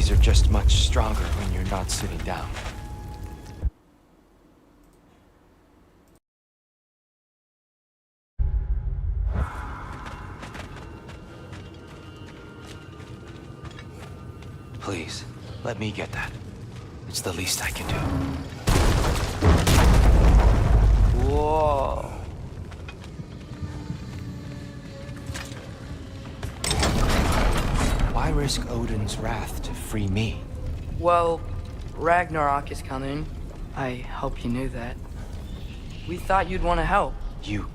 abilities are just much stronger when you're not sitting down. Please, let me get that. It's the least I can do. Whoa. Why risk Odin's wrath to free me? Well, Ragnarok is coming. I hope you knew that. We thought you'd want to help. You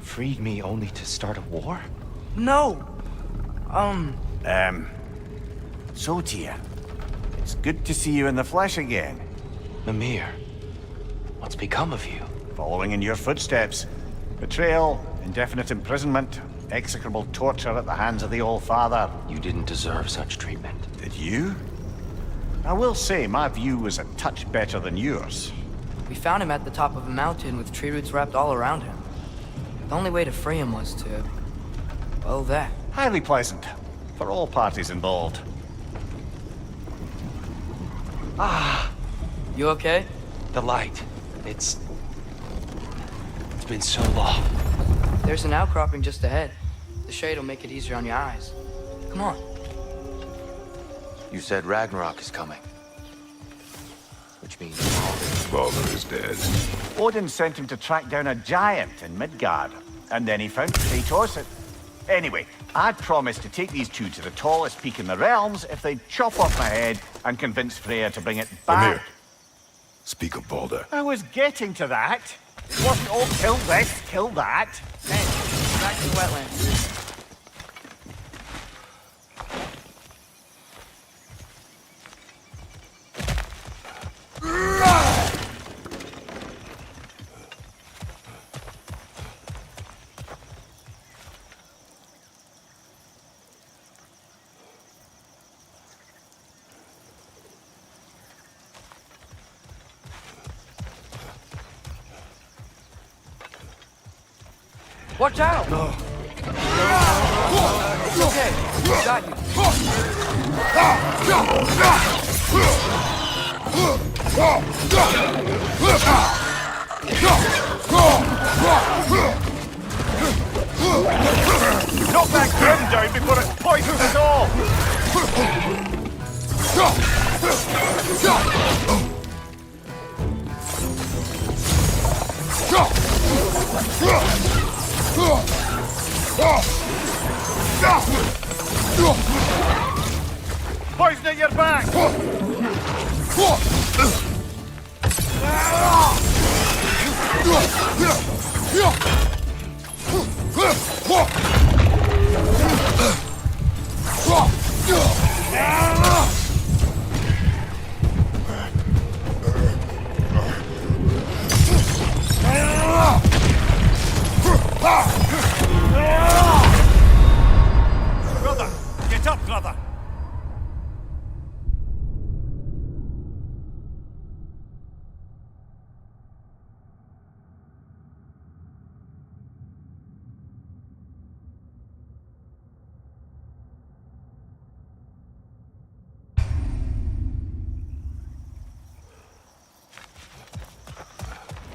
freed me only to start a war? No! So, Tia, it's good to see you in the flesh again. Mimir, what's become of you? Following in your footsteps. Betrayal, indefinite imprisonment, execrable torture at the hands of the All-Father. You didn't deserve such treatment. Did you? I will say, my view was a touch better than yours. We found him at the top of a mountain with tree roots wrapped all around him. The only way to free him was to... well, that. Highly pleasant, for all parties involved. Ah, You okay? the light. It's been so long. There's an outcropping just ahead. The shade will make it easier on your eyes. Come on. You said Ragnarok is coming. Which means Baldur is dead. Odin sent him to track down a giant in Midgard, and then he found Kratos. Anyway, I'd promised to take these two to the tallest peak in the realms if they'd chop off my head and convince Freya to bring it back. Mimir, speak of Baldur. I was getting to that. It wasn't all kill this, kill that. Hey, back to the wetlands. Watch out! No. It's okay. We got you. Knock that grim down before it poisons us all! Poison at your back! Brother! Get up, brother!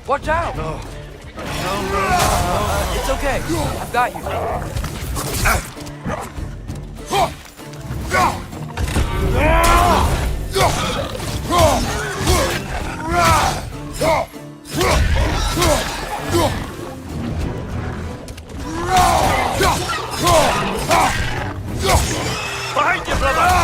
Watch out! No. It's okay. I've got you. Behind you, brother!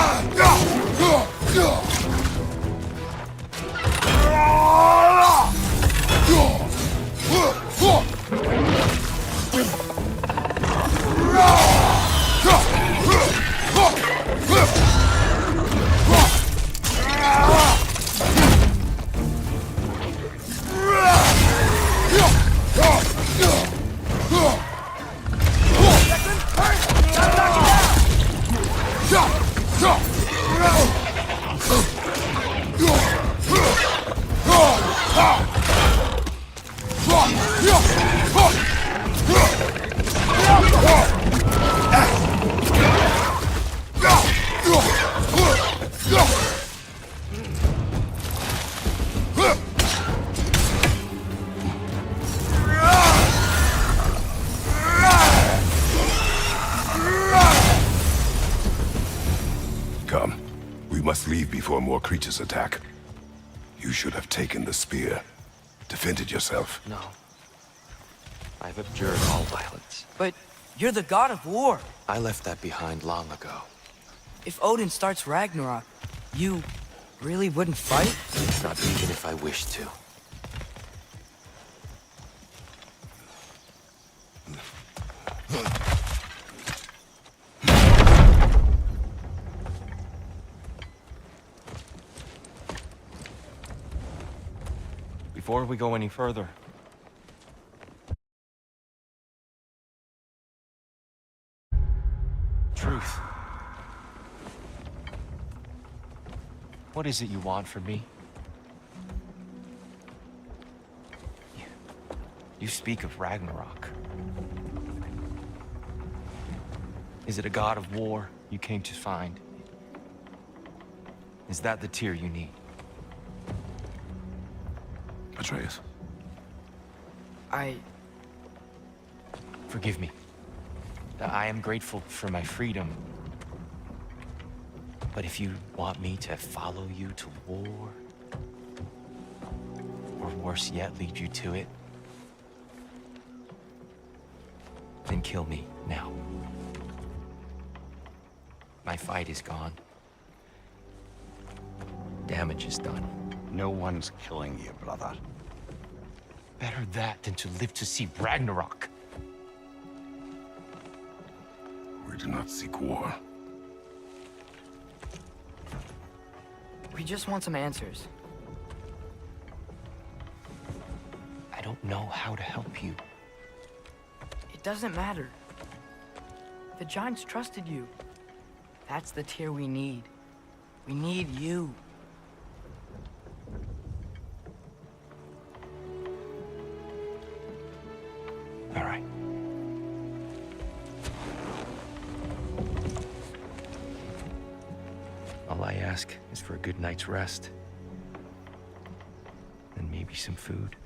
leave before more creatures attack. You should have taken the spear. Defended yourself. No. I've abjured all violence. But you're the god of war. I left that behind long ago. If Odin starts Ragnarok, you really wouldn't fight? Not even if I wished to. Before we go any further, truth. What is it you want from me? You speak of Ragnarok. Is it a god of war you came to find? Is that the tear you need? Atreus. Forgive me. I am grateful for my freedom. But if you want me to follow you to war, or worse yet, lead you to it, then kill me now. My fight is gone. Damage is done. No one's killing you, brother. Better that than to live to see Ragnarok. We do not seek war. We just want some answers. I don't know how to help you. It doesn't matter. The Giants trusted you. That's the tear we need. We need you. All right. All I ask is for a good night's rest. And maybe some food.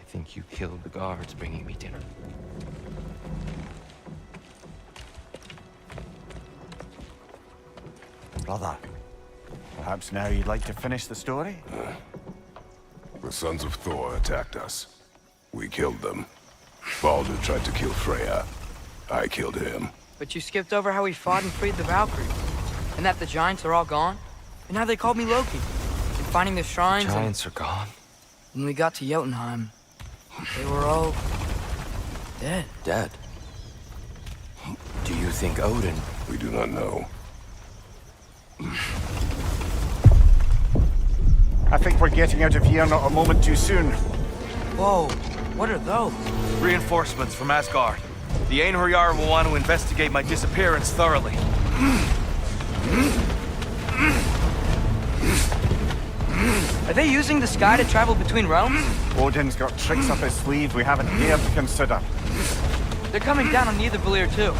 I think you killed the guards bringing me dinner. Brother, perhaps now you'd like to finish the story? The sons of Thor attacked us. We killed them. Baldur tried to kill Freya. I killed him. But you skipped over how we fought and freed the Valkyries. And that the Giants are all gone. And how they called me Loki. And finding the shrines Giants are gone. When we got to Jotunheim, they were all... dead. Dead. Do you think Odin... We do not know. I think we're getting out of here not a moment too soon. Whoa, what are those? Reinforcements from Asgard. The Einherjar will want to investigate my disappearance thoroughly. Are they using the sky to travel between realms? Odin's got tricks up his sleeve we haven't dared to consider. They're coming down on Nidavellir too.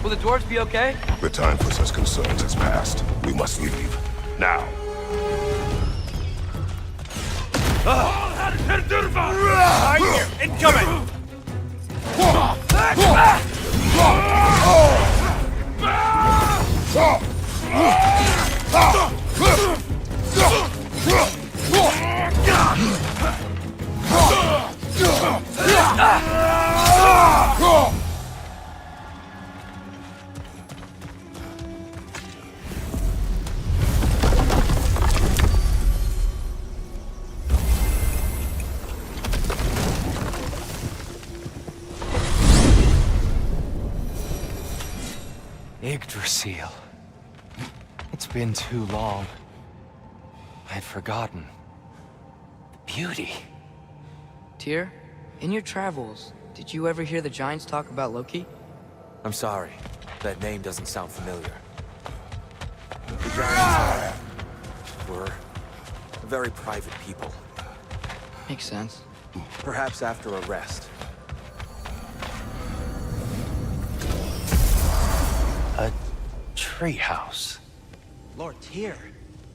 Will the dwarves be okay? The time for such concerns has passed. We must leave. Now. Incoming! Yggdrasil. It's been too long. I'd forgotten. The beauty. Tyr, in your travels, did you ever hear the Giants talk about Loki? I'm sorry. That name doesn't sound familiar. The Giants were very private people. Makes sense. Perhaps after a rest. A treehouse. Lord Tyr,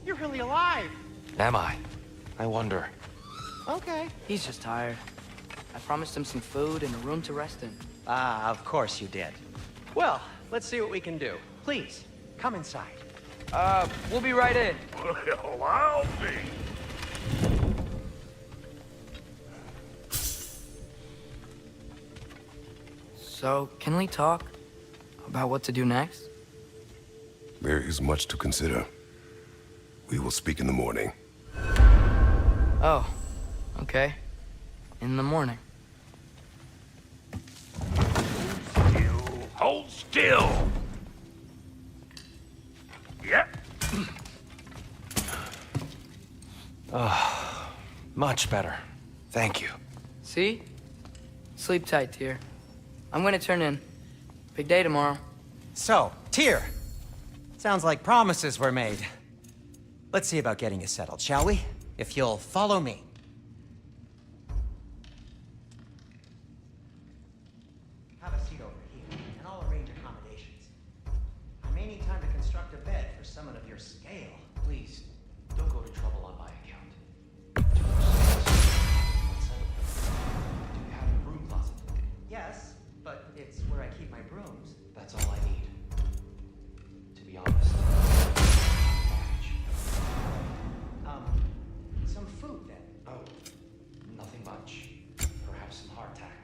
you're really alive. Am I? I wonder. Okay. He's just tired. I promised him some food and a room to rest in. Ah, of course you did. Well, Let's see what we can do. Please, come inside. We'll be right in. Well, I'll be. So, can we talk about what to do next? There is much to consider. We will speak in the morning. Oh, okay. In the morning. Hold still! Yep. Much better. Thank you. See? Sleep tight, Tyr. I'm gonna turn in. Big day tomorrow. So, Tyr. Sounds like promises were made. Let's see about getting you settled, shall we? If you'll follow me. Have a seat over here, and I'll arrange accommodations. I may need time to construct a bed for someone of your scale. Please, don't go to trouble on my account. Do you have a broom closet? Yes, but it's where I keep my brooms. That's all I need. To be honest. Some food then. Oh, nothing much. Perhaps some hardtack.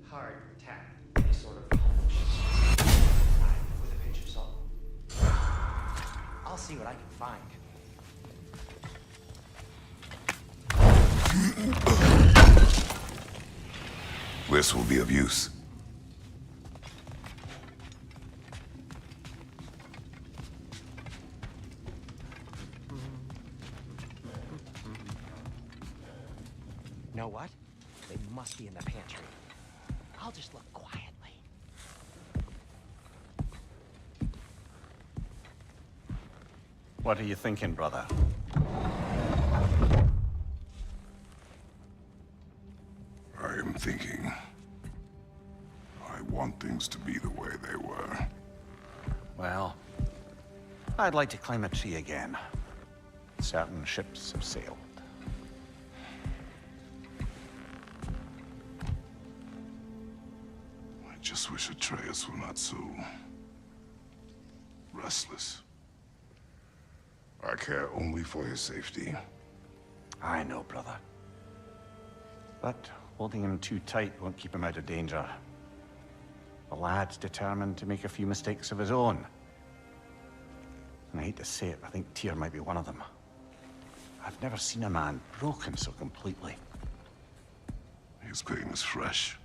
Hardtack. Any sort of punch. With a pinch of salt. I'll see what I can find. This will be of use. Know what? They must be in the pantry. I'll just look quietly. What are you thinking, brother? I am thinking. I want things to be the way they were. Well, I'd like to climb a tree again. Certain ships have sailed. I just wish Atreus were not so restless. I care only for his safety. I know, brother. But holding him too tight won't keep him out of danger. The lad's determined to make a few mistakes of his own. And I hate to say it, I think Tyr might be one of them. I've never seen a man broken so completely. His pain is fresh.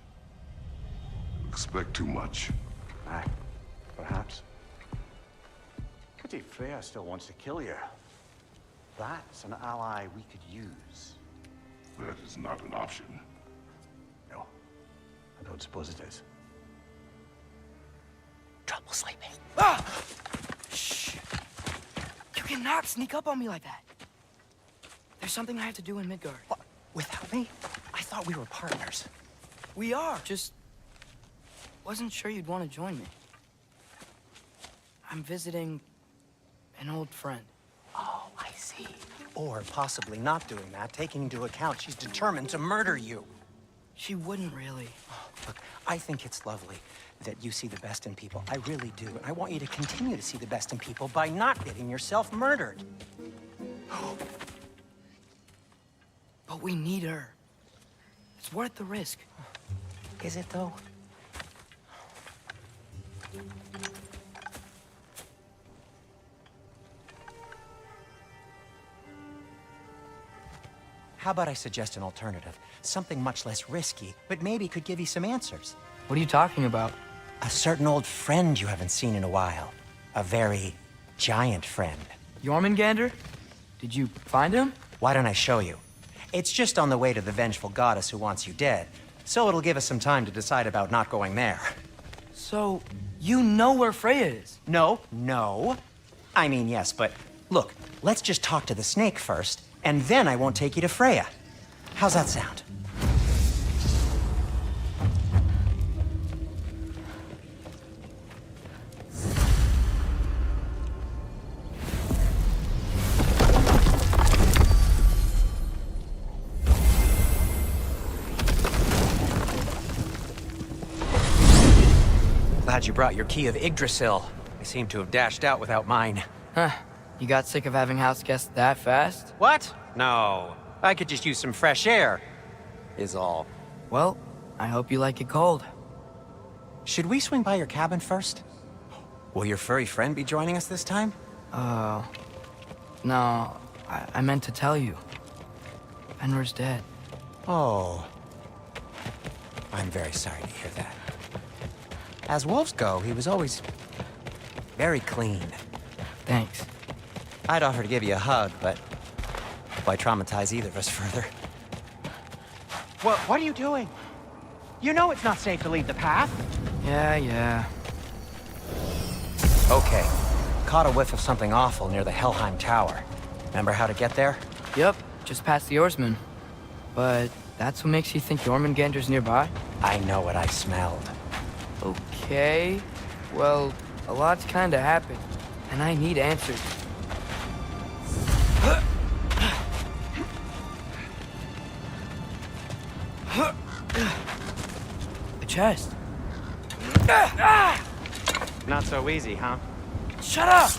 You expect too much. Aye, perhaps. Pity Freya still wants to kill you. That's an ally we could use. That is not an option. No, I don't suppose it is. Trouble sleeping. Ah! Shh! You cannot sneak up on me like that. There's something I have to do in Midgard. What? Without me? I thought we were partners. We are, just wasn't sure you'd want to join me. I'm visiting an old friend. Oh, I see. Or possibly not doing that, taking into account she's determined to murder you. She wouldn't really. Look, I think it's lovely that you see the best in people. I really do. And I want you to continue to see the best in people by not getting yourself murdered. But we need her. It's worth the risk. Is it, though? How about I suggest an alternative? Something much less risky, but maybe could give you some answers. What are you talking about? A certain old friend you haven't seen in a while. A very giant friend. Jormungandr? Did you find him? Why don't I show you? It's just on the way to the vengeful goddess who wants you dead. So it'll give us some time to decide about not going there. So, you know where Freya is? No. I mean, yes, but look, let's just talk to the snake first, and then I won't take you to Freya. How's that sound? Glad you brought your key of Yggdrasil. I seem to have dashed out without mine. Huh. You got sick of having house guests that fast? What? No. I could just use some fresh air, is all. Well, I hope you like it cold. Should we swing by your cabin first? Will your furry friend be joining us this time? No, I meant to tell you. Fenrir's dead. Oh. I'm very sorry to hear that. As wolves go, he was always very clean. Thanks. I'd offer to give you a hug, but why traumatize either of us further? What are you doing? You know it's not safe to leave the path. Yeah. Okay. Caught a whiff of something awful near the Helheim Tower. Remember how to get there? Yep, just past the oarsman. But that's what makes you think Jormungandr's nearby? I know what I smelled. Okay. Well, a lot's kinda happened, and I need answers. A chest. Not so easy, huh? Shut up!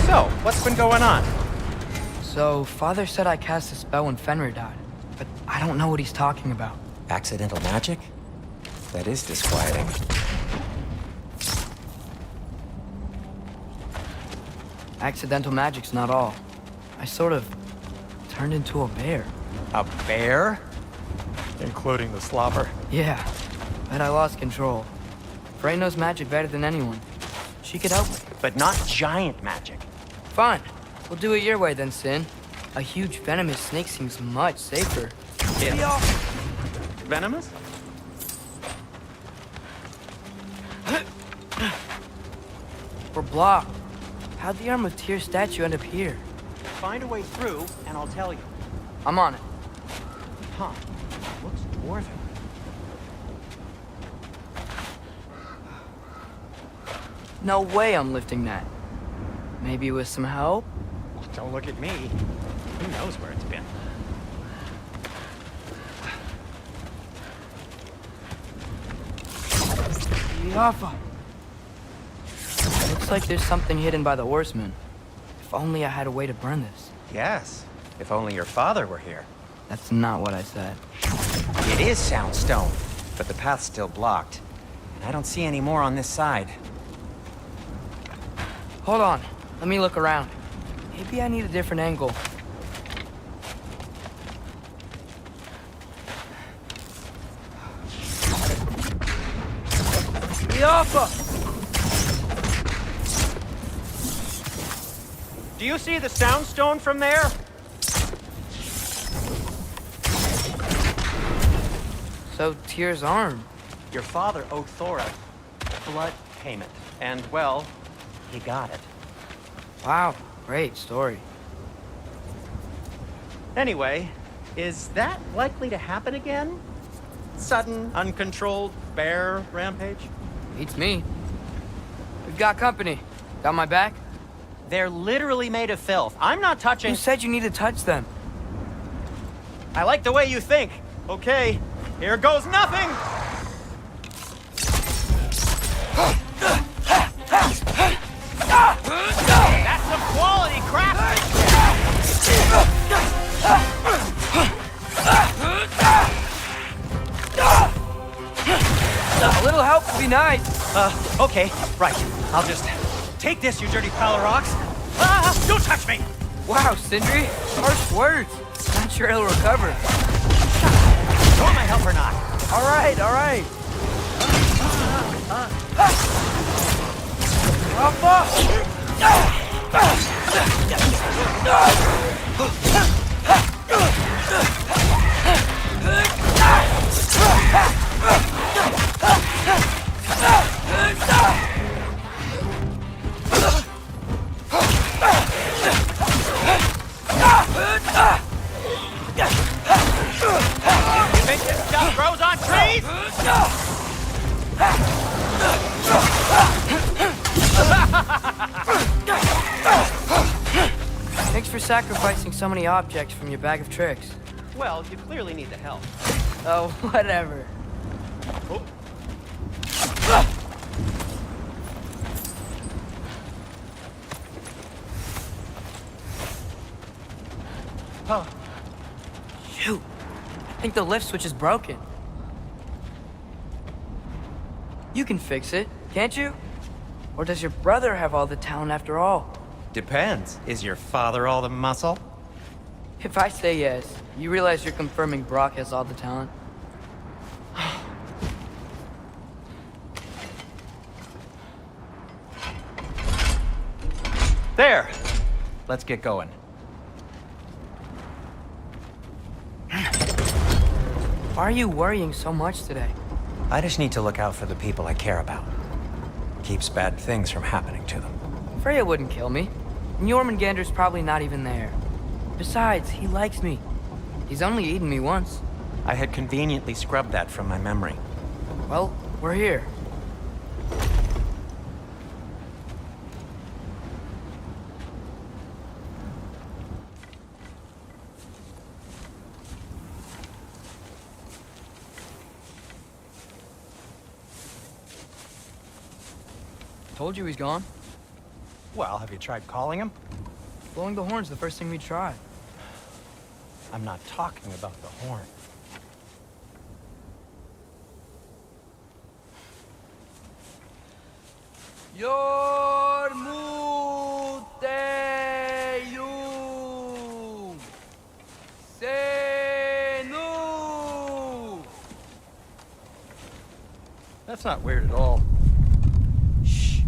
So, what's been going on? So, Father said I cast a spell when Fenrir died, but I don't know what he's talking about. Accidental magic? That is disquieting. Accidental magic's not all. I sort of turned into a bear. A bear? Including the slobber. Yeah, but I lost control. Frey knows magic better than anyone. She could help me. But not giant magic. Fine. We'll do it your way then, Sin. A huge venomous snake seems much safer. Yeah. Venomous? We're blocked. How'd the Arm of Tyr statue end up here? Find a way through, and I'll tell you. I'm on it. Huh. Looks dwarven. No way I'm lifting that. Maybe with some help? Don't look at me. Who knows where it's been? Yafa. Looks like there's something hidden by the horsemen. If only I had a way to burn this. Yes. If only your father were here. That's not what I said. It is Soundstone, but the path's still blocked. And I don't see any more on this side. Hold on. Let me look around. Maybe I need a different angle. Yafa! Do you see the Soundstone from there? So, Tyr's arm. Your father owed Thor a blood payment. And, well, he got it. Wow, great story. Anyway, is that likely to happen again? Sudden, uncontrolled bear rampage? Beats me. We've got company. Got my back? They're literally made of filth. I'm not touching... Who said you need to touch them? I like the way you think. Okay, here goes nothing! That's some quality crap! A little help would be nice. Okay, right. I'll just take this, you dirty pile of rocks. Ah, don't touch me! Wow, Sindri. Harsh words. Not sure he'll recover. You want my help or not? All right, all right. You think this stuff grows on trees? Thanks for sacrificing so many objects from your bag of tricks. Well, you clearly need the help. Oh, whatever. Oh, Shoot. I think the lift switch is broken. You can fix it, can't you? Or does your brother have all the talent after all? depends. Is your father all the muscle? If I say yes, you realize you're confirming Brock has all the talent? There! Let's get going. Why are you worrying so much today? I just need to look out for the people I care about. Keeps bad things from happening to them. Freya wouldn't kill me. And Jormungandr's probably not even there. Besides, he likes me. He's only eaten me once. I had conveniently scrubbed that from my memory. Well, we're here. Told you he's gone. Well, have you tried calling him? Blowing the horn's the first thing we try. I'm not talking about the horn. Yormuteyum Senu. That's not weird at all. Shh.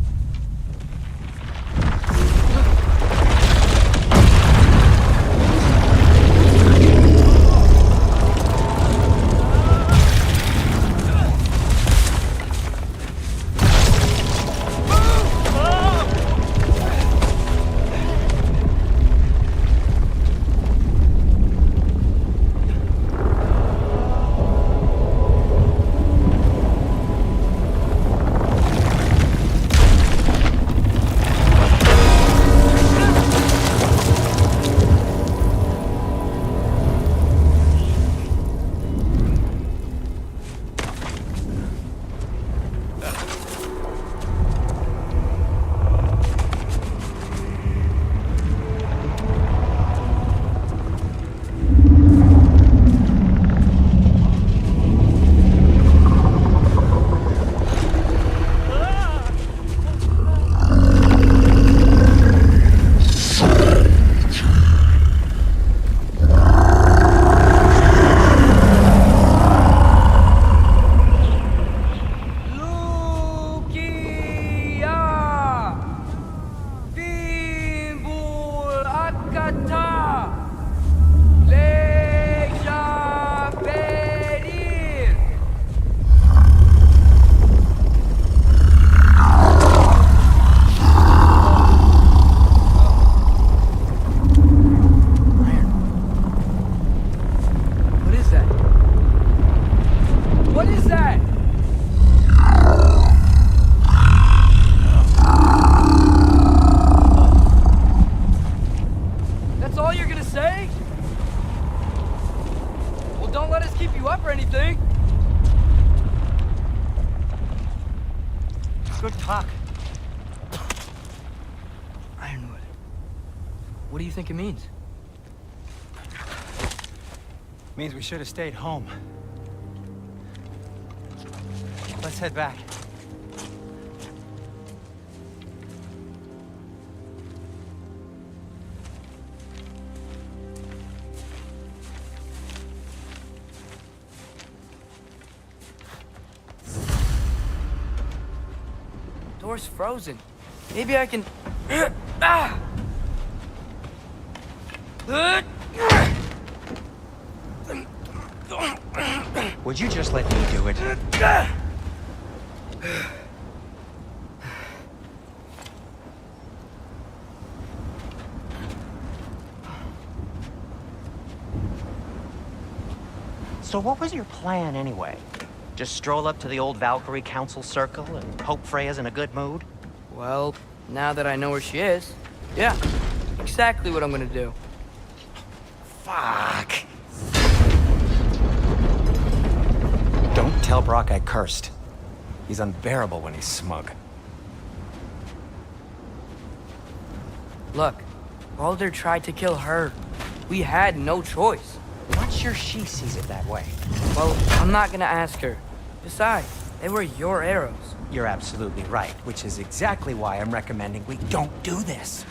Good talk. Ironwood. What do you think it means? Means we should have stayed home. Let's head back. Door's frozen. Maybe I can... Ah! Would you just let me do it? So what was your plan anyway? Just stroll up to the old Valkyrie Council circle and hope Freya's in a good mood? Well, Now that I know where she is, yeah, exactly what I'm gonna do. Fuck. Don't tell Brock I cursed. He's unbearable when he's smug. Look, Baldur tried to kill her. We had no choice. I'm not sure she sees it that way. Well, I'm not gonna ask her. Besides, they were your arrows. You're absolutely right, which is exactly why I'm recommending we don't do this.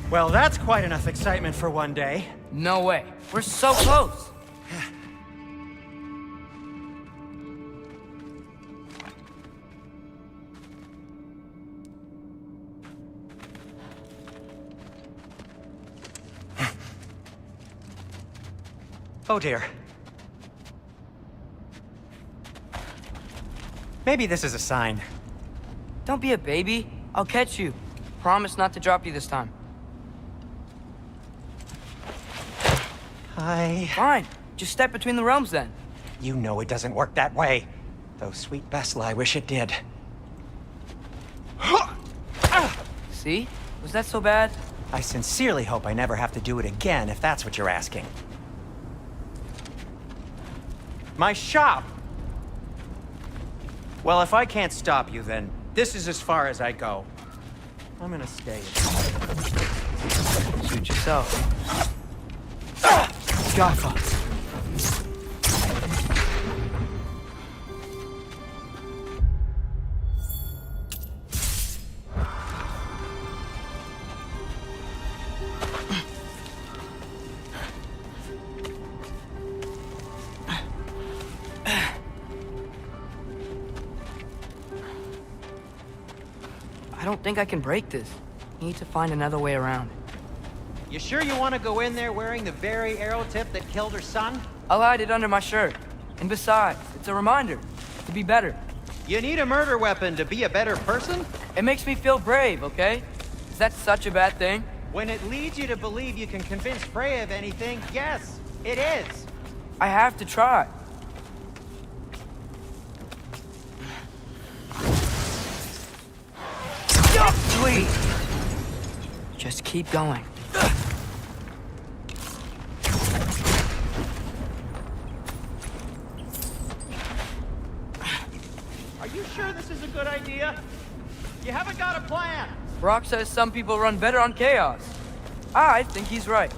Well, that's quite enough excitement for one day. No way. We're so close. Oh dear. Maybe this is a sign. Don't be a baby. I'll catch you. Promise not to drop you this time. Fine. Just step between the realms then. You know it doesn't work that way. Though, sweet Bessel, I wish it did. See? Was that so bad? I sincerely hope I never have to do it again, if that's what you're asking. My shop! Well, if I can't stop you, then this is as far as I go. I'm gonna stay. Suit yourself. Jaffa. I don't think I can break this. Need to find another way around. You sure you want to go in there wearing the very arrow tip that killed her son? I'll hide it under my shirt. And besides, it's a reminder to be better. You need a murder weapon to be a better person? It makes me feel brave, okay? Is that such a bad thing? When it leads you to believe you can convince Freya of anything, yes, it is. I have to try. Sweet. Just keep going. Are you sure this is a good idea? You haven't got a plan. Brock says some people run better on chaos. I think he's right.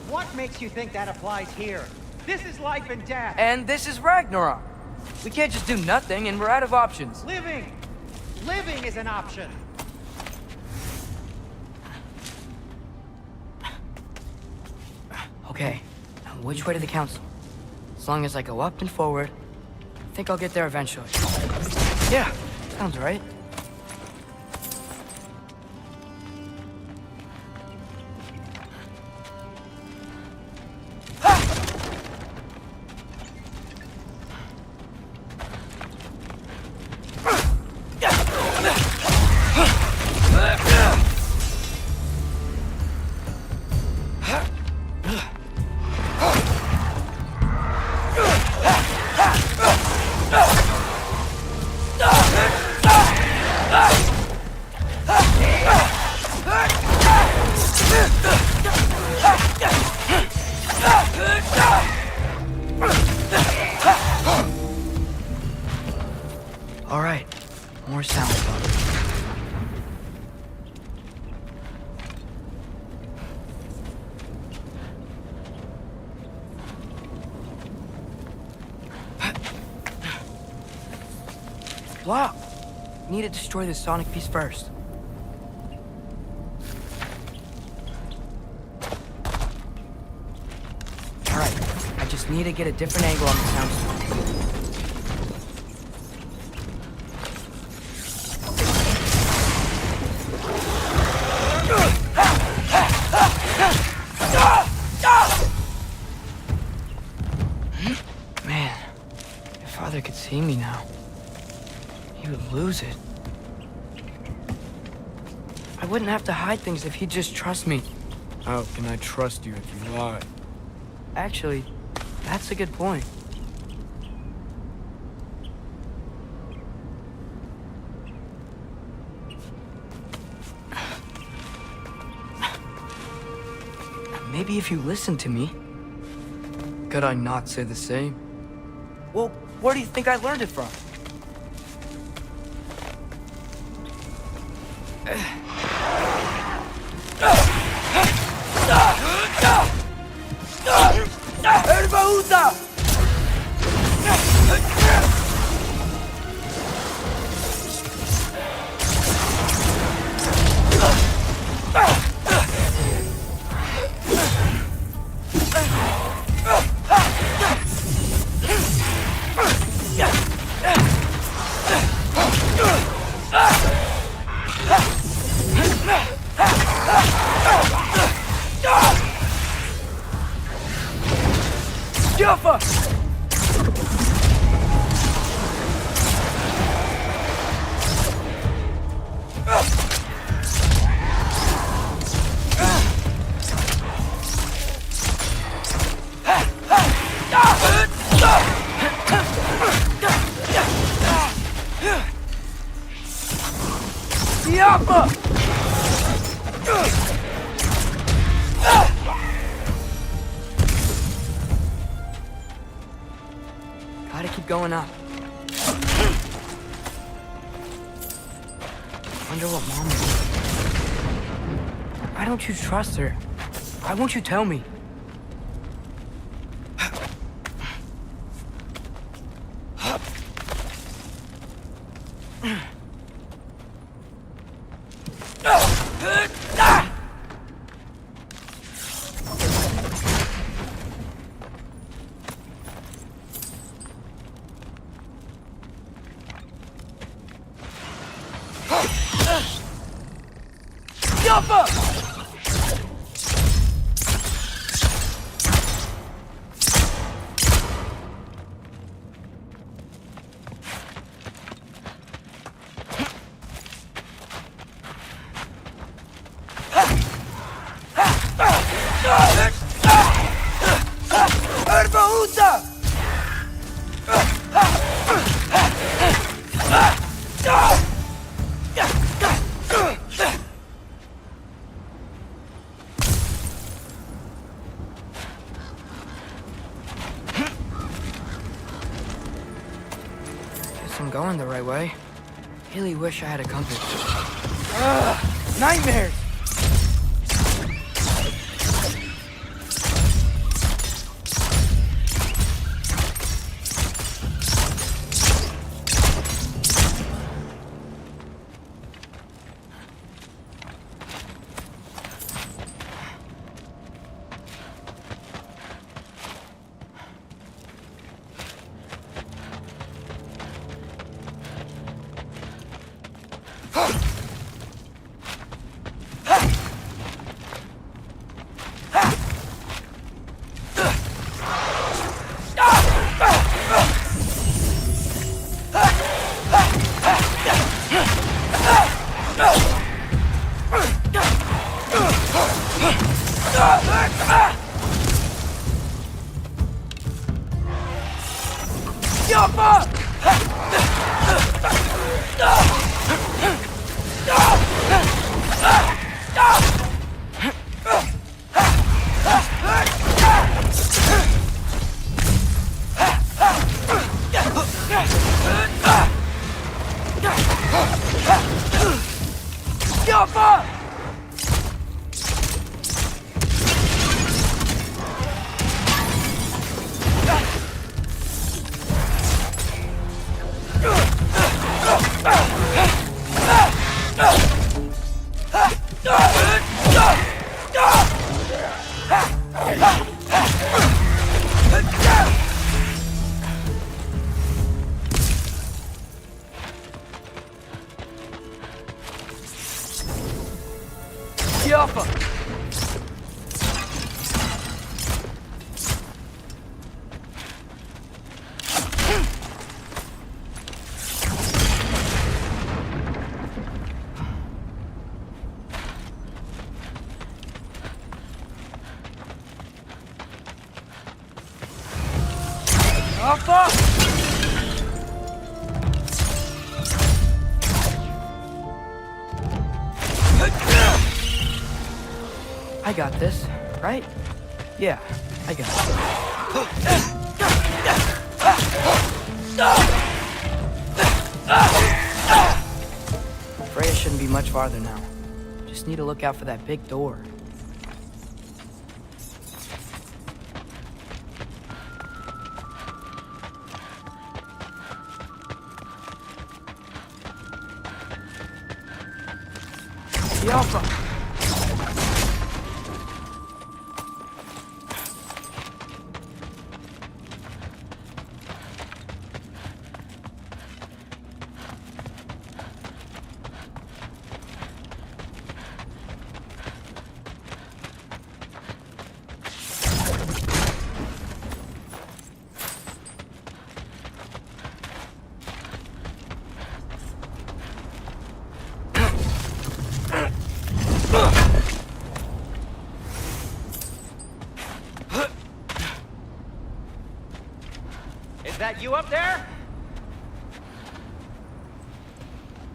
What makes you think that applies here? This is life and death. And this is Ragnarok. We can't just do nothing and we're out of options. Living is an option. Okay, now which way to the council? As long as I go up and forward, I think I'll get there eventually. Yeah, sounds right. Block. Need to destroy the sonic piece first. Alright, I just need to get a different angle on the sound storm. Man, if Father could see me now, he would lose it. I wouldn't have to hide things if he'd just trust me. How can I trust you if you lie? Actually, that's a good point. Maybe if you listened to me. Could I not say the same? Well, where do you think I learned it from? Gotta keep going up. Wonder what Mom is doing. Why don't you trust her? Why won't you tell me? I'm going the right way. Really wish I had a compass. Nightmares! Alpha! Alpha! Alpha! I got this, right? Yeah, I got it. Freya shouldn't be much farther now. Just need to look out for that big door. The Alpha! Is that you up there?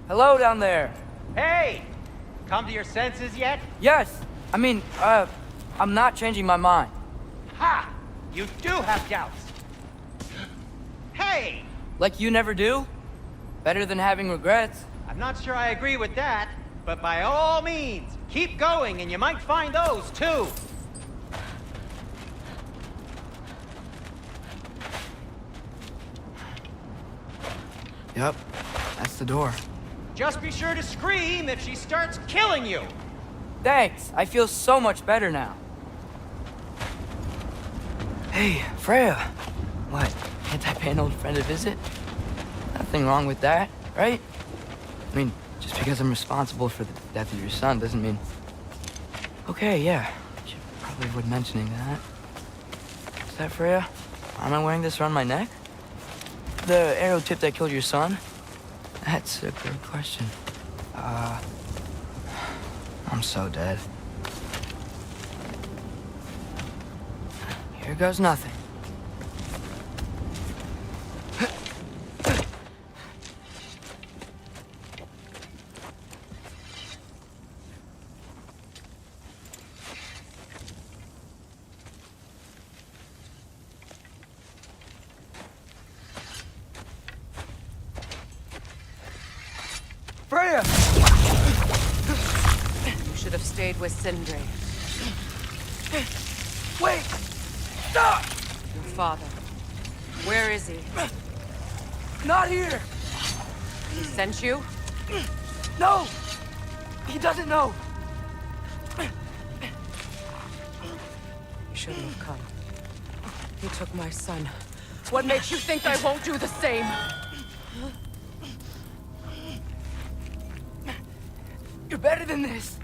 Hello down there. Hey! Come to your senses yet? Yes, I mean, I'm not changing my mind. Ha! You do have doubts. Hey! Like you never do? Better than having regrets. I'm not sure I agree with that, but by all means, keep going and you might find those too. Yep, that's the door. Just be sure to scream if she starts killing you. Thanks, I feel so much better now. Hey, Freya. What, can't I pay an old friend a visit? Nothing wrong with that, right? I mean, just because I'm responsible for the death of your son doesn't mean... Okay, yeah, should probably avoid mentioning that. Is that Freya? Why am I wearing this around my neck? The arrow tip that killed your son? That's a good question. I'm so dead. Here goes nothing. Freya! You should have stayed with Sindri. Wait! Stop! Your father. Where is he? Not here! He sent you? No! He doesn't know! You shouldn't have come. He took my son. What makes you think I won't do the same? You're better than this!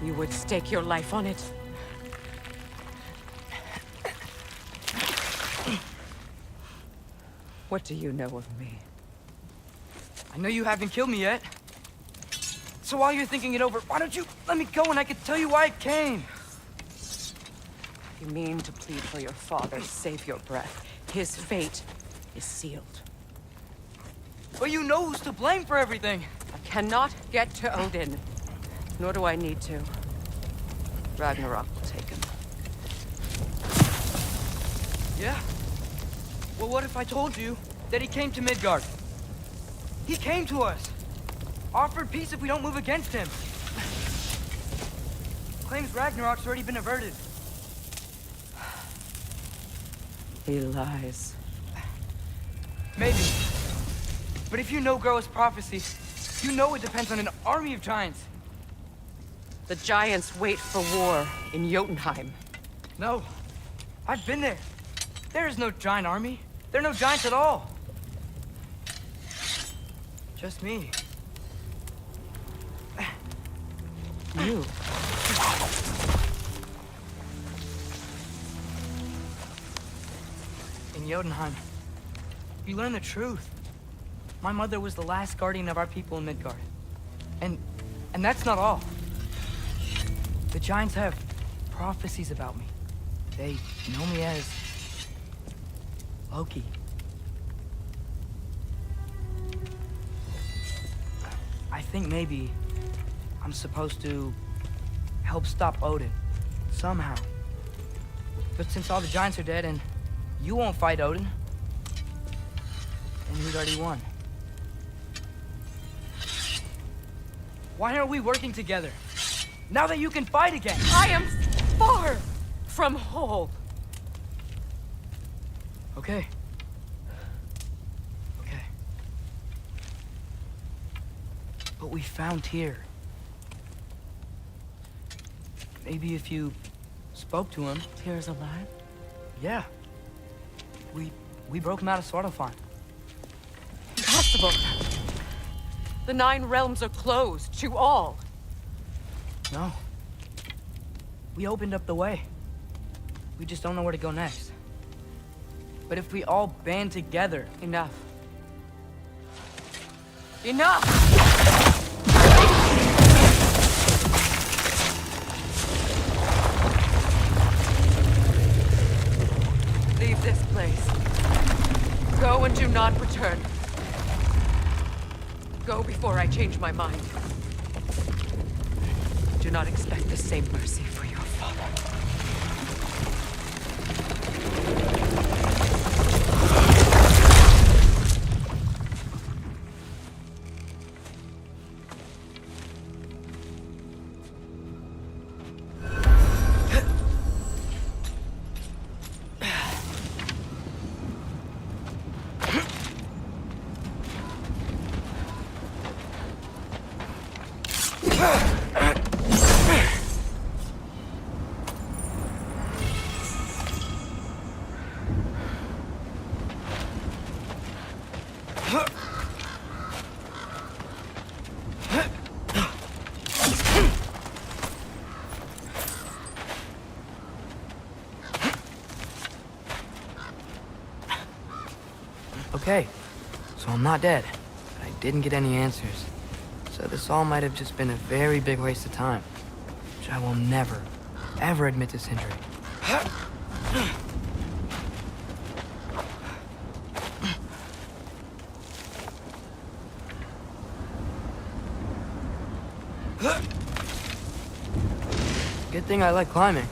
You would stake your life on it? What do you know of me? I know you haven't killed me yet. So while you're thinking it over, why don't you let me go and I can tell you why I came? You mean to plead for your father, save your breath. His fate is sealed. But you know who's to blame for everything. I cannot get to Odin. Nor do I need to. Ragnarok will take him. Yeah? Well, what if I told you that he came to Midgard? He came to us. Offered peace if we don't move against him. Claims Ragnarok's already been averted. He lies. Maybe. But if you know Groa's prophecy, you know it depends on an army of giants. The giants wait for war in Jotunheim. No. I've been there. There is no giant army. There are no giants at all. Just me. You. In Jotunheim, you learn the truth. My mother was the last guardian of our people in Midgard. And that's not all. The giants have prophecies about me. They know me as Loki. I think maybe I'm supposed to help stop Odin, somehow. But since all the giants are dead and you won't fight Odin, then you'd already won. Why aren't we working together? Now that you can fight again! I am far from whole. Okay. Okay. But we found Tyr. Maybe if you spoke to him... Tyr's alive? Yeah. We broke him out of Svartalfheim. Impossible. The 9 realms are closed to all. No. We opened up the way. We just don't know where to go next. But if we all band together... Enough. Enough! Leave this place. Go and do not return. Go before I change my mind. Do not expect the same mercy for your father. Okay, so I'm not dead, but I didn't get any answers. So this all might have just been a very big waste of time, which I will never, ever admit to Sindri. Good thing I like climbing.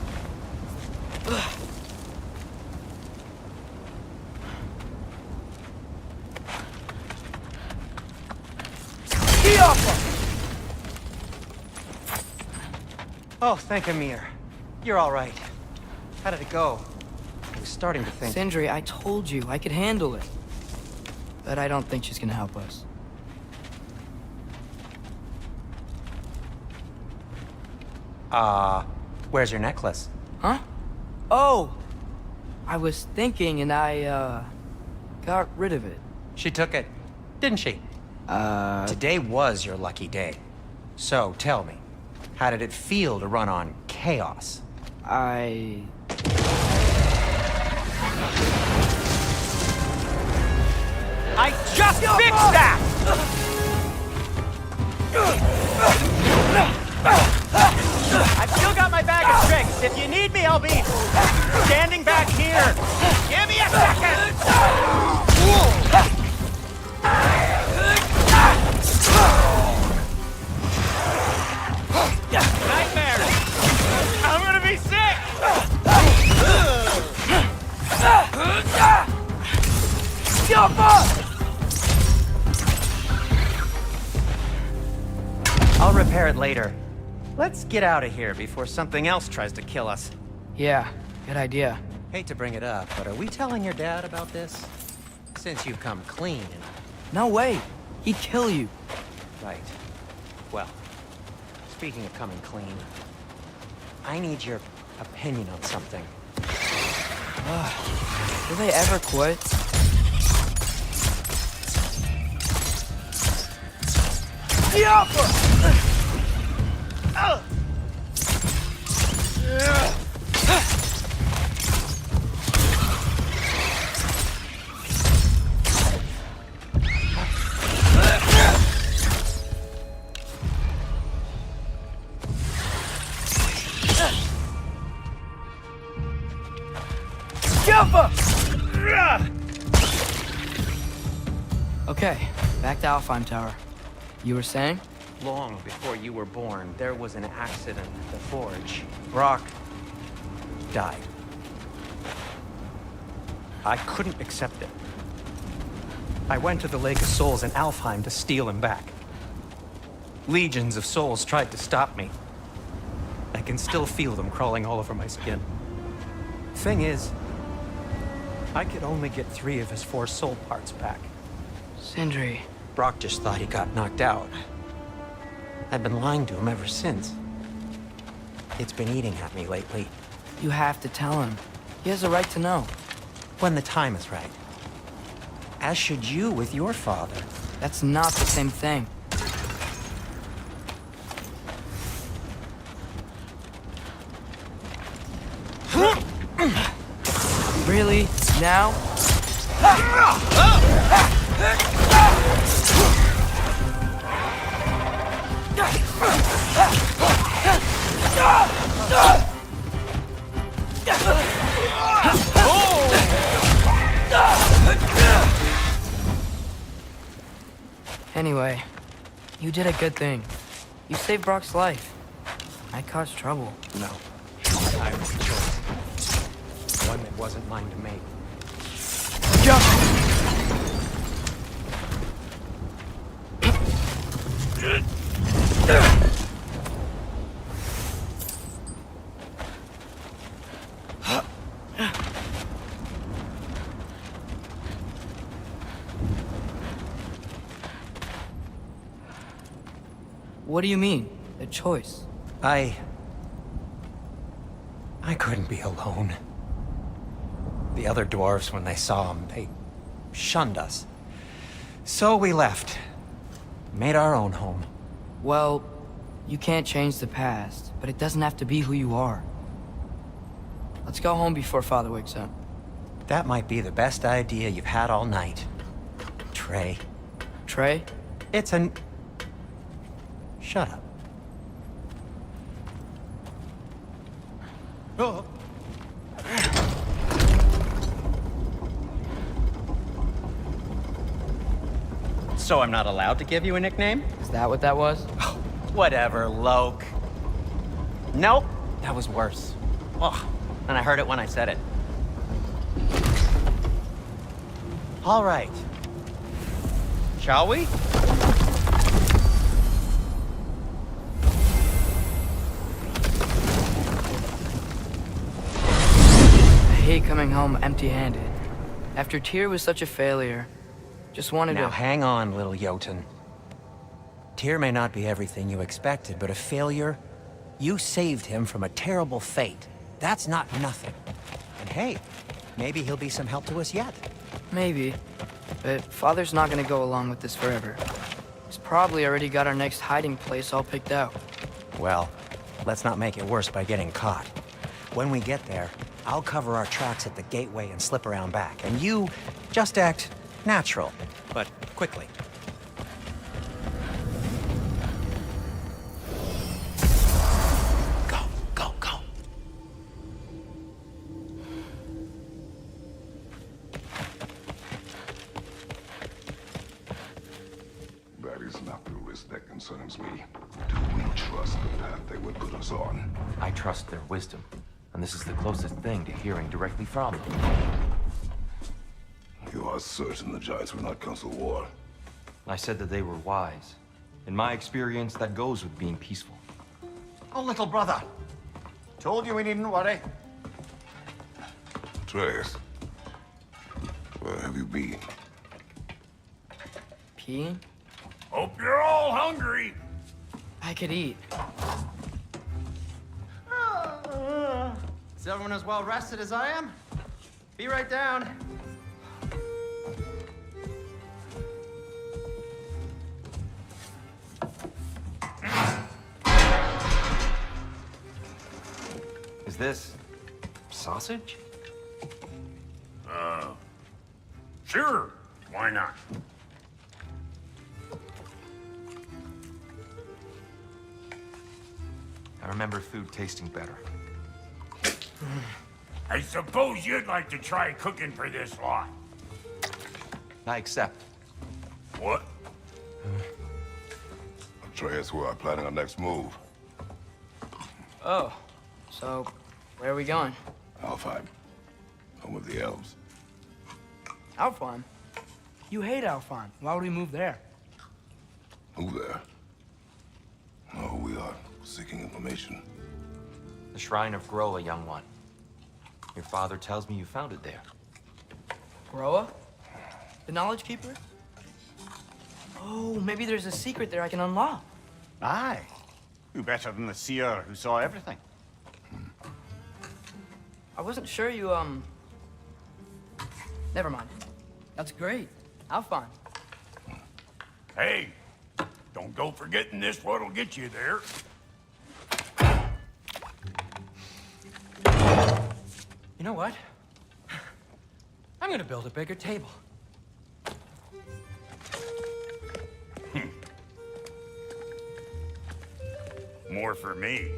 Oh, thank Amir. You're all right. How did it go? I was starting to think... Sindri, I told you I could handle it. But I don't think she's gonna help us. Where's your necklace? Huh? Oh! I was thinking and I, got rid of it. She took it, didn't she? Today was your lucky day. So, tell me, how did it feel to run on chaos? I just fixed that! I've still got my bag of tricks. If you need me, I'll be standing back here. Give me a second! I'll repair it later. Let's get out of here before something else tries to kill us. Yeah, good idea. Hate to bring it up, but are we telling your dad about this? Since you've come clean and... No way. He'd kill you. Right. Well, speaking of coming clean, I need your opinion on something. Will they ever quit? Okay, back to Alfheim Tower. You were saying? Long before you were born, there was an accident at the forge. Brock died. I couldn't accept it. I went to the Lake of Souls in Alfheim to steal him back. Legions of souls tried to stop me. I can still feel them crawling all over my skin. Thing is, I could only get 3 of his 4 soul parts back. Sindri. Brock just thought he got knocked out. I've been lying to him ever since. It's been eating at me lately. You have to tell him. He has a right to know. When the time is right. As should you with your father. That's not the same thing. Really? Now? Anyway, you did a good thing. You saved Brock's life. I caused trouble. No. I was the choice. One that wasn't mine to make. What do you mean? A choice? I couldn't be alone. The other dwarves, when they saw him, they shunned us. So we left. Made our own home. Well, you can't change the past, but it doesn't have to be who you are. Let's go home before Father wakes up. That might be the best idea you've had all night. Trey. Trey? It's an... Shut up. Oh. So I'm not allowed to give you a nickname? Is that what that was? Whatever, Loke. Nope, that was worse. Oh, and I heard it when I said it. All right. Shall we? I hate coming home empty-handed. After Tyr was such a failure, just wanted Now to... hang on, little Jotun. Tyr may not be everything you expected, but a failure? You saved him from a terrible fate. That's not nothing. And hey, maybe he'll be some help to us yet. Maybe. But Father's not gonna go along with this forever. He's probably already got our next hiding place all picked out. Well, let's not make it worse by getting caught. When we get there, I'll cover our tracks at the gateway and slip around back. And you just act natural, but quickly. Go, go, go. That is not the risk that concerns me. Do we trust the path they would put us on? I trust their wisdom, and this is the closest thing to hearing directly from them. You are certain the Giants were not Council War? I said that they were wise, In my experience, that goes with being peaceful. Oh, little brother. Told you we needn't worry. Atreus, where have you been? Peeing? Hope you're all hungry. I could eat. Is everyone as well rested as I am? Be right down. Is this sausage? Sure, why not? I remember food tasting better. I suppose you'd like to try cooking for this lot. I accept. What? Atreus, we are planning our next move. Oh, so where are we going? Alfheim. Home of the elves. Alfheim? You hate Alfheim. Why would we move there? Who there? Oh, we are seeking information. The Shrine of Groa, young one. Your father tells me you found it there. Groa? The Knowledge Keeper? Oh, maybe there's a secret there I can unlock. Aye. Who better than the seer who saw everything? I wasn't sure you, Never mind. That's great. Alfheim. Hey, don't go forgetting this what'll get you there. You know what? I'm gonna build a bigger table. More for me.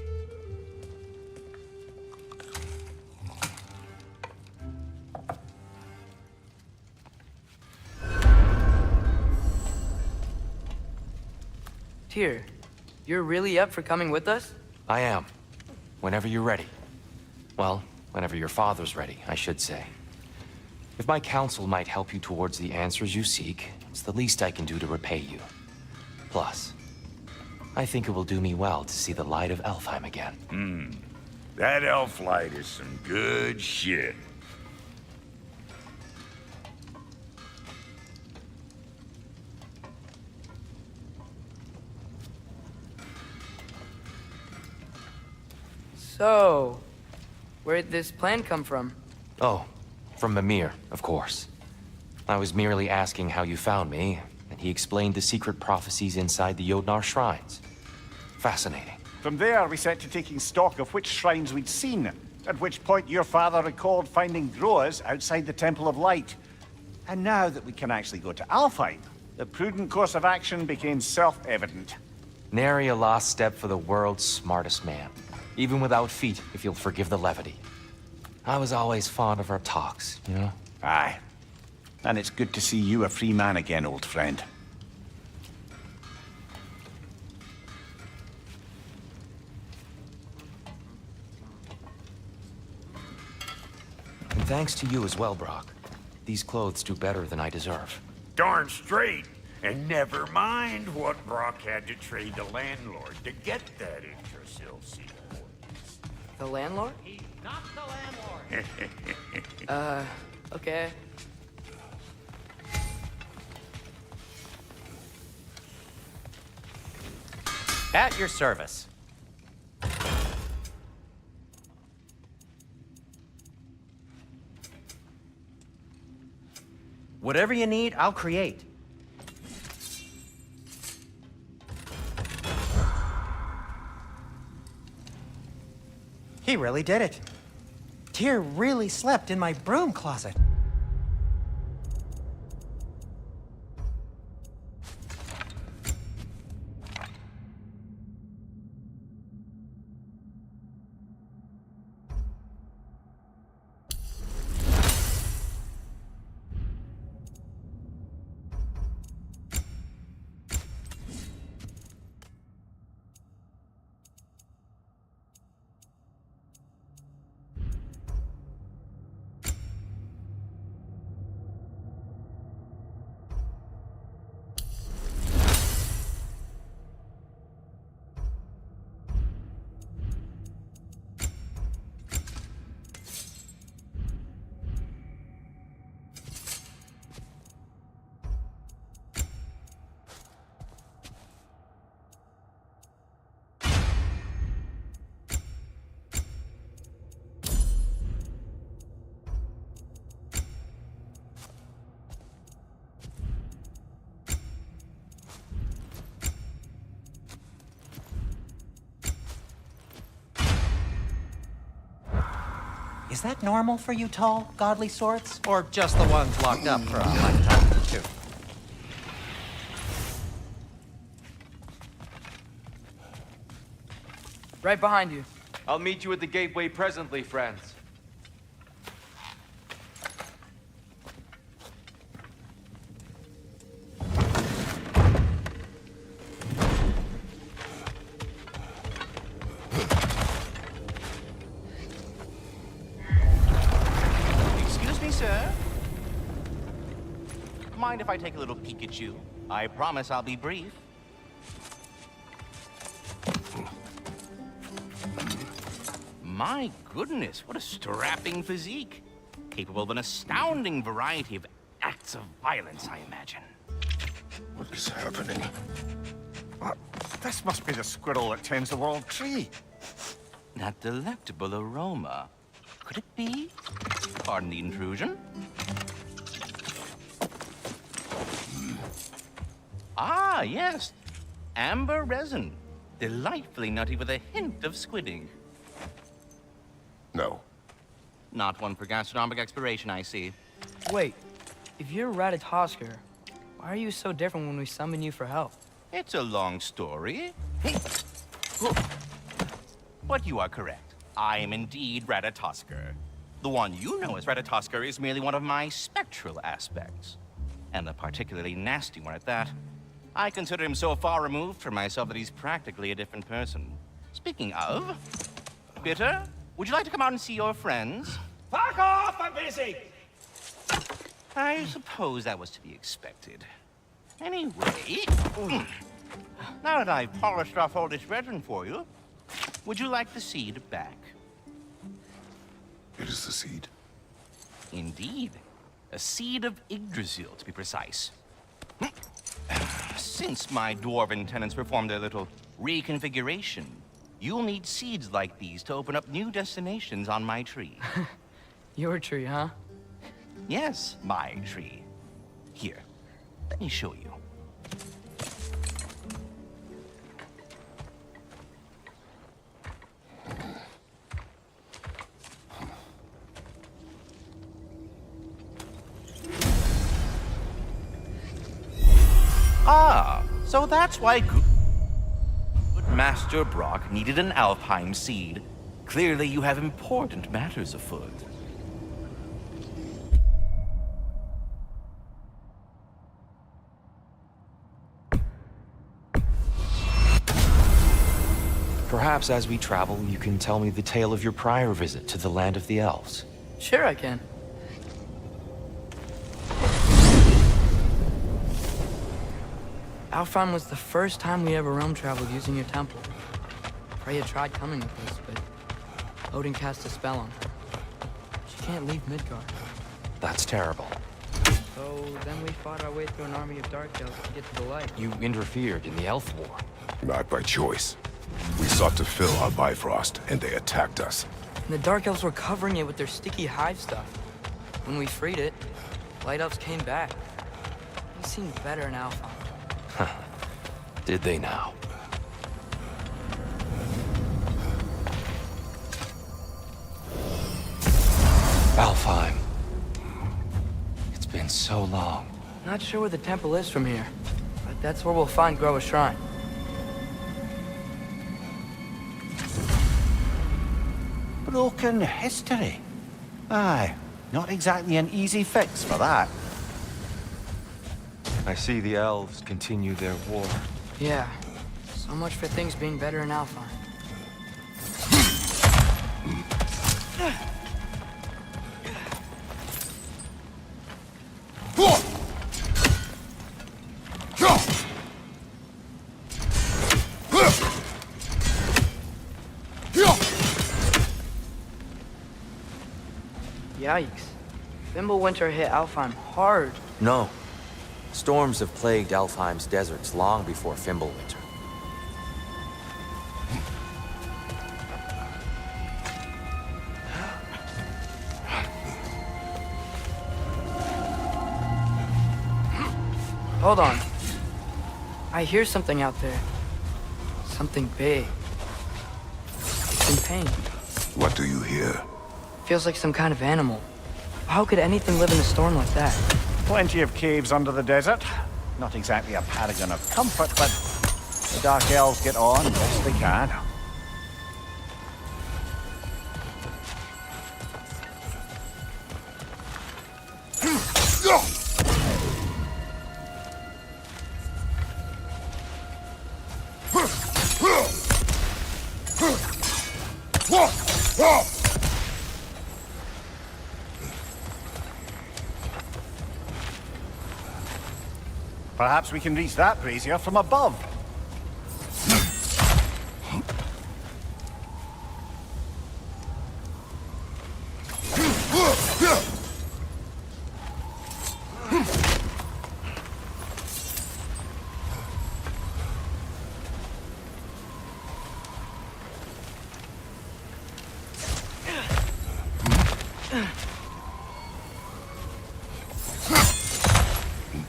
Tyr, you're really up for coming with us? I am. Whenever you're ready. Well, whenever your father's ready, I should say. If my counsel might help you towards the answers you seek, it's the least I can do to repay you. Plus, I think it will do me well to see the light of Alfheim again. That elf light is some good shit. So, where'd this plan come from? Oh, from Mimir, of course. I was merely asking how you found me, and he explained the secret prophecies inside the Jotnar shrines. Fascinating. From there, we set to taking stock of which shrines we'd seen, at which point your father recalled finding Groas outside the Temple of Light. And now that we can actually go to Alfheim, the prudent course of action became self-evident. Nary a lost step for the world's smartest man. Even without feet, if you'll forgive the levity. I was always fond of our talks, you know? Aye. And it's good to see you a free man again, old friend. And thanks to you as well, Brock. These clothes do better than I deserve. Darn straight. And never mind what Brock had to trade the landlord to get that Yggdrasil sequence. The landlord? He's not the landlord. Okay. At your service. Whatever you need, I'll create. He really did it. Tyr really slept in my broom closet. Is that normal for you tall, godly sorts? Or just the ones locked up for a lifetime or two? Right behind you. I'll meet you at the gateway presently, friends. Excuse me, sir. Mind if I take a little peek at you? I promise I'll be brief. My goodness, what a strapping physique. Capable of an astounding variety of acts of violence, I imagine. What is happening? This must be the squirrel that tends the World Tree. That delectable aroma. Could it be? Pardon the intrusion. Ah, yes. Amber resin. Delightfully nutty with a hint of squidding. No. Not one for gastronomic exploration, I see. Wait, if you're Ratatosker, why are you so different when we summon you for help? It's a long story. But you are correct. I am indeed Ratatosker. The one you know as Ratatosker is merely one of my spectral aspects. And a particularly nasty one at that. I consider him so far removed from myself that he's practically a different person. Speaking of, Bitter, would you like to come out and see your friends? Fuck off! I'm busy! I suppose that was to be expected. Anyway, now that I've polished off all this resin for you, would you like the seed back? It is the seed. Indeed. A seed of Yggdrasil, to be precise. Since my dwarven tenants performed their little reconfiguration, you'll need seeds like these to open up new destinations on my tree. Your tree, huh? Yes, my tree. Here, let me show you. Ah, so that's why good Master Brock needed an Alfheim seed. Clearly you have important matters afoot. Perhaps as we travel, you can tell me the tale of your prior visit to the land of the elves. Sure I can. Alfheim was the first time we ever realm traveled using your temple. Freya tried coming with us, but Odin cast a spell on her. She can't leave Midgard. That's terrible. So then we fought our way through an army of dark elves to get to the light. You interfered in the elf war. Not by choice. We sought to fill our Bifrost, and they attacked us. And the dark elves were covering it with their sticky hive stuff. When we freed it, light elves came back. They seemed better in Alfheim. Did they now? Alfheim. It's been so long. Not sure where the temple is from here, but that's where we'll find Groa's shrine. Broken history. Aye, not exactly an easy fix for that. I see the elves continue their war. Yeah, so much for things being better in Alfheim. Yikes. Fimbulwinter hit Alfheim hard. No. Storms have plagued Alfheim's deserts long before Fimbulwinter. Hold on. I hear something out there. Something big. It's in pain. What do you hear? Feels like some kind of animal. How could anything live in a storm like that? Plenty of caves under the desert. Not exactly a paragon of comfort, but the Dark Elves get on best they can. Perhaps we can reach that brazier from above.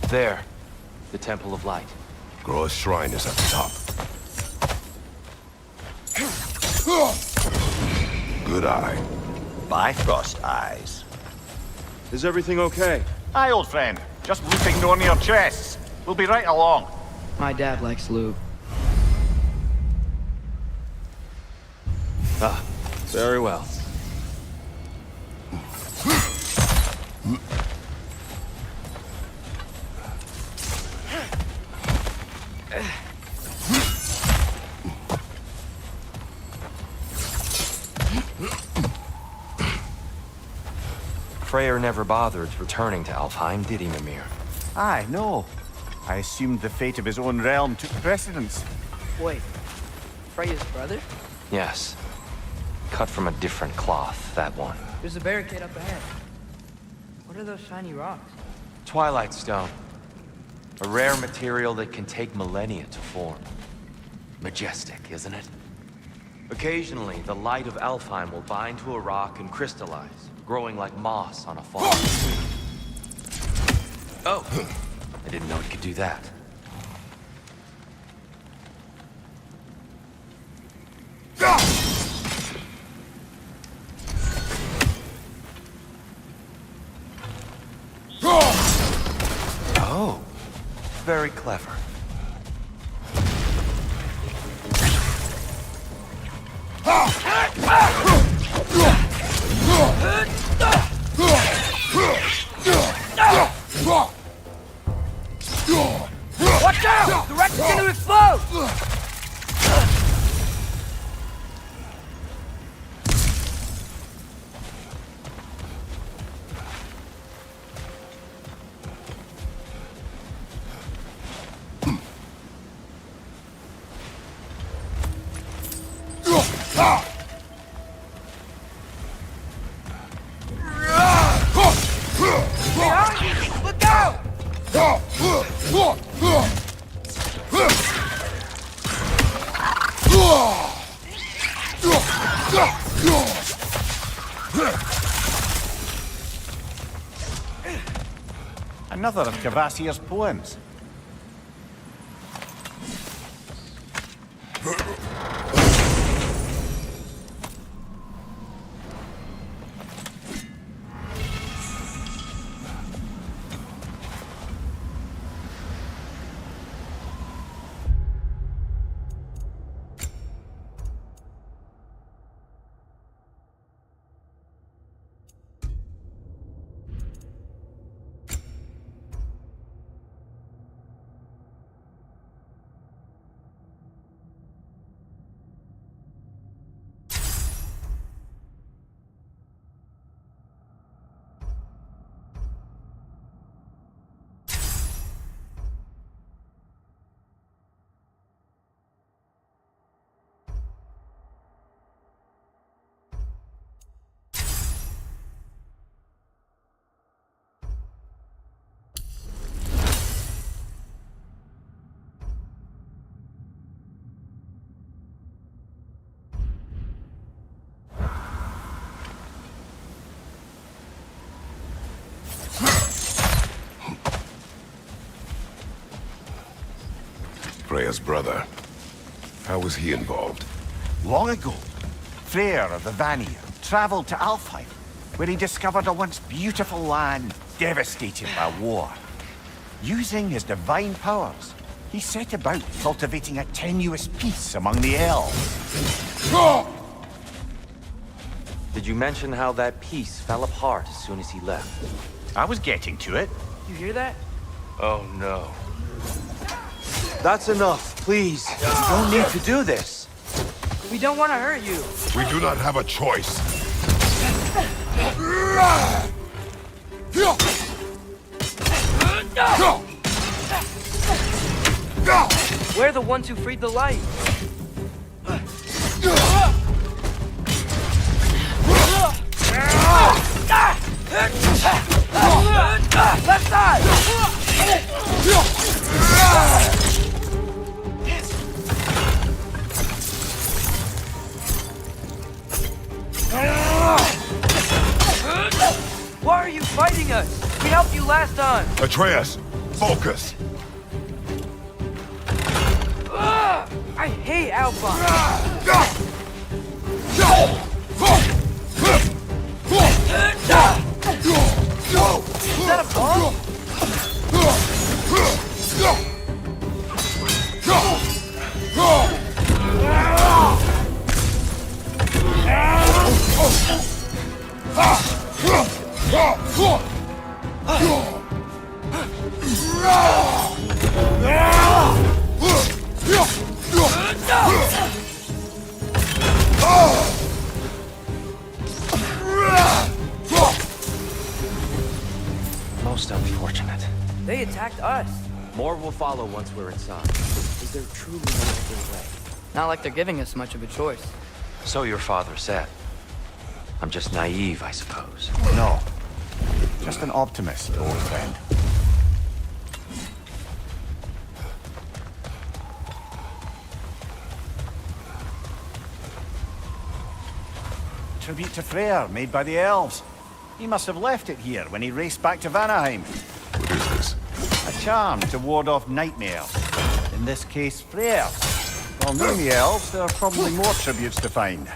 There. The Temple of Light. Groa's shrine is at the top. Good eye. Bifrost eyes. Is everything okay? Aye, old friend. Just looping no near chests. We'll be right along. My dad likes lube. Ah, very well. Freyr never bothered returning to Alfheim, did he, Mimir? Aye, no. I assumed the fate of his own realm took precedence. Wait, Freya's brother? Yes. Cut from a different cloth, that one. There's a barricade up ahead. What are those shiny rocks? Twilight Stone. A rare material that can take millennia to form. Majestic, isn't it? Occasionally, the light of Alfheim will bind to a rock and crystallize, growing like moss on a fallen tree. Oh, I didn't know it could do that. Oh, very clever. Watch out! The wreck's gonna explode! Look out! Another of Kvasir's poems. Freya's brother. How was he involved? Long ago, Freyr of the Vanir traveled to Alfheim. where he discovered a once beautiful land devastated by war. Using his divine powers, he set about cultivating a tenuous peace among the elves. Did you mention how that peace fell apart as soon as he left? I was getting to it. You hear that? Oh no. That's enough, please. You don't need to do this. We don't want to hurt you. We do not have a choice. We're the ones who freed the light. Left side! Why are you fighting us? We helped you last time. Atreus, focus. I hate Alpha. Is that a bomb? Most unfortunate. They attacked us. More will follow once we're inside. Is there truly no other way? Not like they're giving us much of a choice. So your father said. I'm just naive, I suppose. No. Just an optimist, old friend. Tribute to Freyr, made by the elves. He must have left it here when he raced back to Vanaheim. What is this? A charm to ward off nightmares. In this case, Freyr. Well, knowing the elves, there are probably more tributes to find.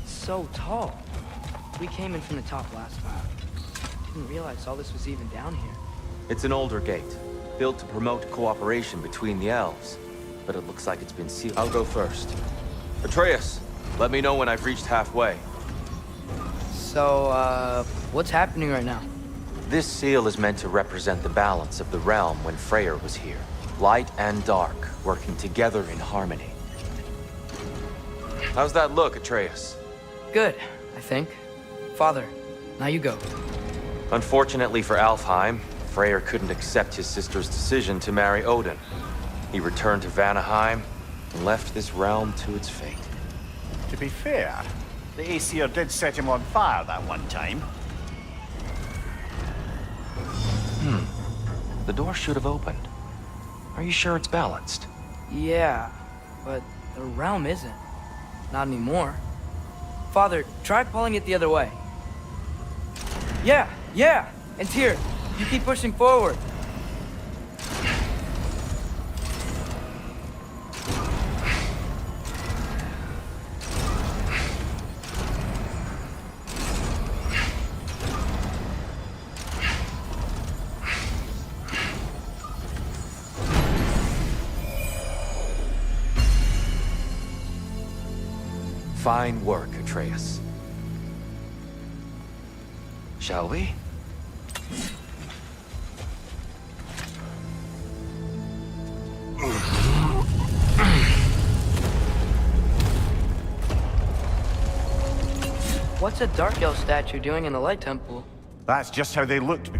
So tall. We came in from the top last time. Didn't realize all this was even down here. It's an older gate, built to promote cooperation between the elves. But it looks like it's been sealed. I'll go first. Atreus, let me know when I've reached halfway. So, what's happening right now? This seal is meant to represent the balance of the realm when Freyr was here. Light and dark, working together in harmony. How's that look, Atreus? Good, I think. Father, now you go. Unfortunately for Alfheim, Freyr couldn't accept his sister's decision to marry Odin. He returned to Vanaheim and left this realm to its fate. To be fair, the Aesir did set him on fire that one time. The door should have opened. Are you sure it's balanced? Yeah, but the realm isn't. Not anymore. Father, try pulling it the other way. Yeah! And Tyr, you keep pushing forward. Fine work, Atreus. Shall we? What's a Dark Elf statue doing in the Light Temple? That's just how they looked